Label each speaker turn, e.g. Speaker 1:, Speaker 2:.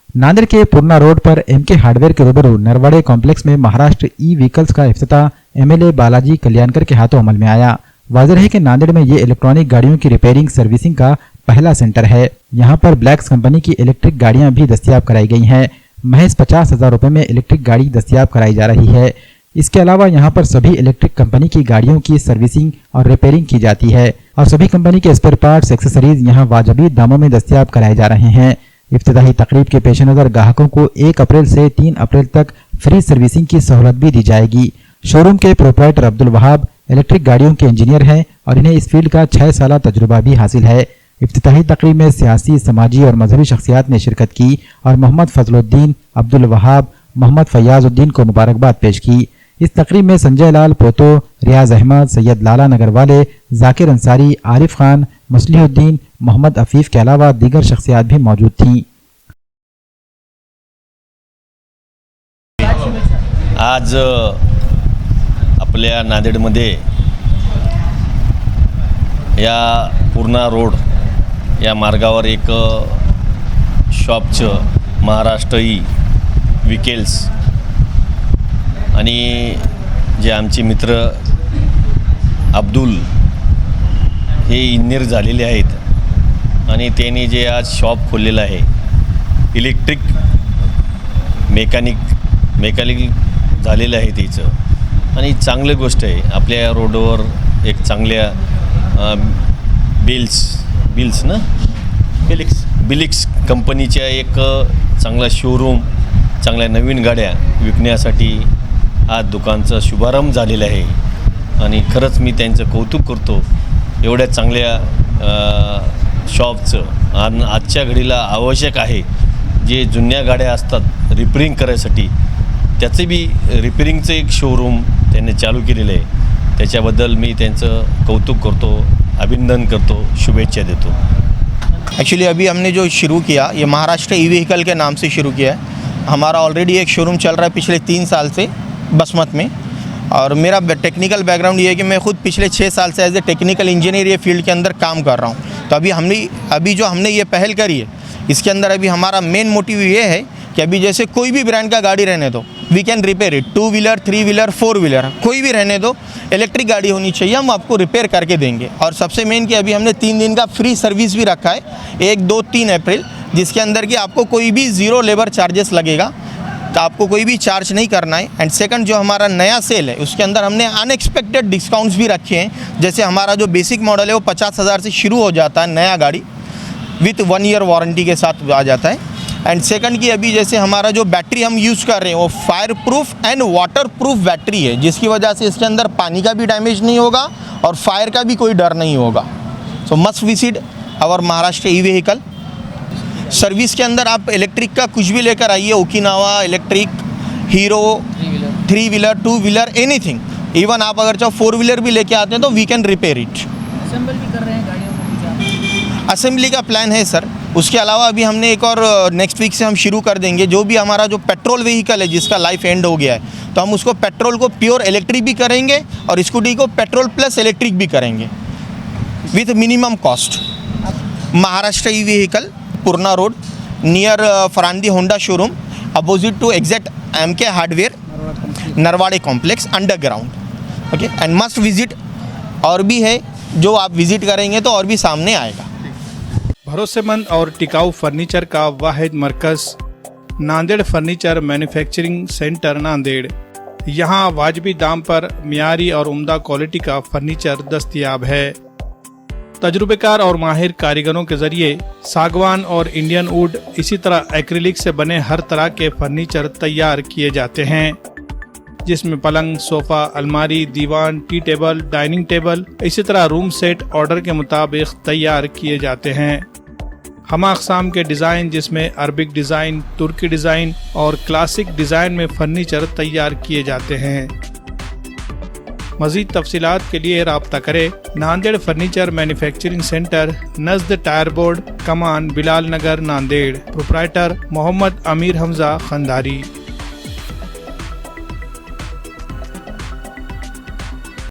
Speaker 1: नांदेड़ के पूर्णा रोड पर MK hardware के रूबरू नरवाड़े कॉम्प्लेक्स में महाराष्ट्र ई व्हीकल्स का इफ्तिताह एमएलए बालाजी कल्याणकर के हाथों अमल में आया। वाज़ेह है कि नांदेड़ में ये इलेक्ट्रॉनिक गाड़ियों की रिपेयरिंग सर्विसिंग का पहला सेंटर है। यहाँ पर ब्लैक्स कंपनी की इलेक्ट्रिक गाड़ियां भी दस्तयाब कराई गई हैं। महज 50,000 रुपए में इलेक्ट्रिक गाड़ी दस्तयाब कराई जा रही है। इसके अलावा यहाँ पर सभी इलेक्ट्रिक कंपनी की गाड़ियों की सर्विसिंग और रिपेयरिंग की जाती है और सभी कंपनी के स्पेयर पार्ट्स एक्सेसरीज यहाँ वाजबी दामों में दस्तयाब कराए जा रहे हैं। इफ्तिताही तकरीब के पेश नज़र ग्राहकों को 1 अप्रैल से 3 अप्रैल तक फ्री सर्विसिंग की सहूलत भी दी जाएगी। शोरूम के प्रोप्राइटर अब्दुल वहाब इलेक्ट्रिक गाड़ियों के इंजीनियर हैं और इन्हें इस फील्ड का 6 साल तजुर्बा भी हासिल है। इफ्तिताही तकरीब में सियासी, समाजी और मजहबी शख्सियात ने शिरकत की और मोहम्मद फजलुद्दीन, अब्दुल वहाब, मोहम्मद फयाजुद्दीन को मुबारकबाद पेश की। इस तकरीब में संजय लाल पोतो, रियाज अहमद, सैयद लाला नगरवाले, जाकिर अंसारी, आरिफ खान, मसलीहुद्दीन, मोहम्मद अफीफ के अलावा दीगर शख्सियात भी मौजूद थीं।
Speaker 2: आज आपल्या नांदेडमध्ये या पूर्णा रोड या मार्गावर एक शॉपचं महाराष्ट्र ई व्हीकल्स आणि जे आमचे मित्र अब्दुल हे इंजिनियर झालेले आहेत आणि त्यांनी जे आज शॉप खोललेलं आहे इलेक्ट्रिक मेकॅनिक झालेलं आहे त्याचं आणि चांगली गोष्ट आहे। आपल्या रोडवर एक चांगल्या बिल्स ना बिलिक्स कंपनीच्या एक चांगला शोरूम, चांगल्या नवीन गाड्या विकण्यासाठी आज दुकानचा शुभारंभ झालेला आहे आणि खरंच मी त्यांचं कौतुक करतो। एवढ्या चांगल्या शॉपचं आणि आजच्या घडीला आवश्यक आहे। जे जुन्या गाड्या असतात रिपेरिंग करायसाठी त्याचे बी रिपेरिंगचं एक शोरूम त्यांनी चालू केलेलं आहे। त्याच्याबद्दल मी त्यांचं कौतुक करतो, अभिनंदन करतो, शुभेच्छा देतो।
Speaker 3: एक्चुअली अभी हमने जो शुरू किया ये महाराष्ट्र ई व्हीकल के नाम से शुरू किया है। हमारा ऑलरेडी एक शोरूम चल रहा है पिछले 3 साल से बसमत में और मेरा टेक्निकल बैकग्राउंड ये है कि मैं खुद पिछले 6 साल से एज ए टेक्निकल इंजीनियर ये फील्ड के अंदर काम कर रहा हूँ। तो अभी जो हमने ये पहल करी है इसके अंदर अभी हमारा मेन मोटिव ये है कि अभी जैसे कोई भी ब्रांड का गाड़ी रहने दो, we can repair it. 2 wheeler, 3 wheeler, 4 wheeler कोई भी रहने दो, इलेक्ट्रिक गाड़ी होनी चाहिए, हम आपको रिपेयर करके देंगे। और सबसे मेन कि अभी हमने 3 दिन का फ्री सर्विस भी रखा है, 1, 2, 3 अप्रैल, जिसके अंदर कि आपको कोई भी 0 लेबर चार्जेस लगेगा, तो आपको कोई भी चार्ज नहीं करना है। एंड सेकंड जो हमारा नया सेल है उसके अंदर हमने अनएक्सपेक्टेड डिस्काउंट्स भी रखे हैं। जैसे हमारा जो बेसिक मॉडल है वो 50,000 से शुरू हो जाता है, नया गाड़ी विथ 1 ईयर वारंटी के साथ आ जाता है। एंड सेकंड की अभी जैसे हमारा जो बैटरी हम यूज़ कर रहे हैं वो fire proof and water proof battery है, जिसकी वजह से इसके अंदर पानी का भी डैमेज नहीं होगा और फायर का भी कोई डर नहीं होगा। So must visit our Maharashtra E vehicle. Service के अंदर आप इलेक्ट्रिक का कुछ भी लेकर आइए, Okinawa electric, Hero, 3 wheeler, 2 wheeler, anything. Even आप अगर चाहो 4 व्हीलर भी लेके आते हैं तो we can repair it.
Speaker 4: Assemble भी कर रहे हैं गाड़ियों को?
Speaker 3: असेंबली का प्लान है सर। उसके अलावा अभी हमने एक और नेक्स्ट वीक से हम शुरू कर देंगे, जो भी हमारा जो पेट्रोल व्हीकल है जिसका लाइफ एंड हो गया है तो हम उसको पेट्रोल को प्योर इलेक्ट्रिक भी करेंगे और स्कूटी को पेट्रोल प्लस इलेक्ट्रिक भी करेंगे with minimum cost. Maharashtra E vehicle, Purna road, near Farandi Honda showroom, opposite to exact MK hardware, Narwade complex, underground. Okay, and must visit. और भी है जो आप विजिट करेंगे तो और भी सामने आएगा।
Speaker 5: भरोसेमंद और टिकाऊ फर्नीचर का वाहिद मरकज Nanded furniture manufacturing centre Nanded. यहाँ वाजबी दाम पर मियारी और उम्दा क्वालिटी का फर्नीचर दस्तयाब है। तजुर्बेकार और माहिर कारीगरों के जरिए सागवान और इंडियन वुड, इसी तरह एक्रिलिक से बने हर तरह के फर्नीचर तैयार किए जाते हैं, जिसमें पलंग, सोफा, अलमारी, दीवान, टी टेबल, डाइनिंग टेबल, इसी तरह रूम सेट ऑर्डर के मुताबिक तैयार किए जाते हैं। हम अक़साम के डिज़ाइन जिसमें अरबिक डिज़ाइन, तुर्की डिज़ाइन और क्लासिक डिज़ाइन में फर्नीचर तैयार किए जाते हैं। मज़ीद तफसीलात के लिए राब्ता करें नांदेड़ फर्नीचर मैन्युफैक्चरिंग सेंटर, नज़द tyre board, Kaman, Bilal Nagar, Nanded. Proprietor Mohammad Amir Hamza Khandari.